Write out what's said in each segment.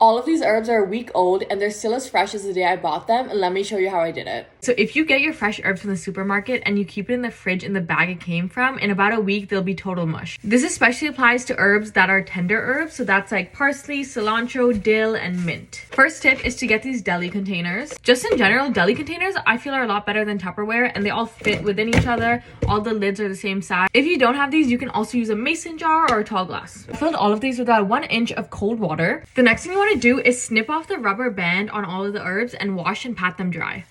All of these herbs are a week old and they're still as fresh as the day I bought them. And let me show you how I did it. So if you get your fresh herbs from the supermarket and you keep it in the fridge in the bag it came from, in about a week, they'll be total mush. This especially applies to herbs that are tender herbs. So that's like parsley, cilantro, dill, and mint. First tip is to get these deli containers. Just in general, deli containers I feel are a lot better than Tupperware and they all fit within each other. All the lids are the same size. If you don't have these, you can also use a mason jar or a tall glass. I filled all of these with about 1 inch of cold water. The next thing you want to do is snip off the rubber band on all of the herbs and wash and pat them dry.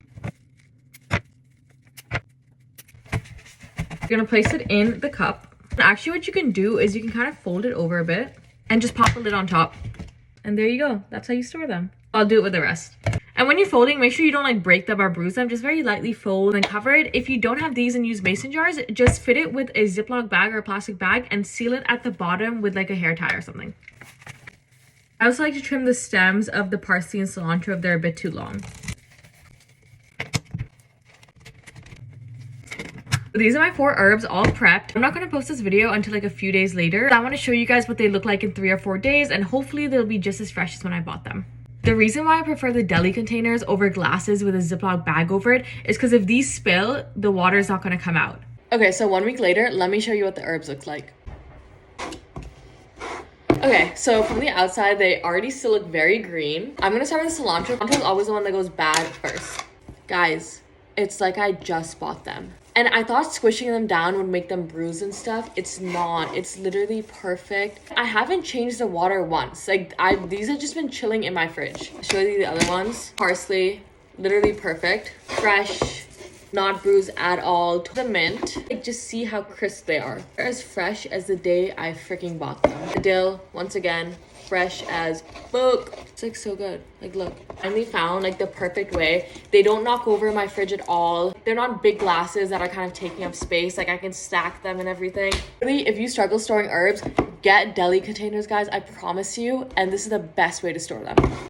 You're gonna place it in the cup. And actually what you can do is you can kind of fold it over a bit and just pop a lid on top. And there you go. That's how you store them. I'll do it with the rest. And when you're folding, make sure you don't like break them or bruise them. Just very lightly fold and cover it. If you don't have these and use mason jars, just fit it with a Ziploc bag or a plastic bag and seal it at the bottom with like a hair tie or something. I also like to trim the stems of the parsley and cilantro if they're a bit too long. These are my 4 herbs all prepped. I'm not going to post this video until like a few days later. I want to show you guys what they look like in 3 or 4 days and hopefully they'll be just as fresh as when I bought them. The reason why I prefer the deli containers over glasses with a Ziploc bag over it is because if these spill, the water is not going to come out. Okay, so 1 week later, let me show you what the herbs look like. Okay, so from the outside, they already still look very green. I'm going to start with the cilantro. Cilantro is always the one that goes bad first. Guys, it's like I just bought them. And I thought squishing them down would make them bruise and stuff. It's not. It's literally perfect. I haven't changed the water once. Like, these have just been chilling in my fridge. I'll show you the other ones. Parsley, literally perfect. Fresh, not bruised at all. The mint, like, just see how crisp they are. They're as fresh as the day I freaking bought them. The dill, once again, fresh as fuck. It's like so good. Like, look, I finally found like the perfect way. They don't knock over my fridge at all. They're not big glasses that are kind of taking up space. Like, I can stack them and everything. Really, if you struggle storing herbs, get deli containers, guys. I promise you. And this is the best way to store them.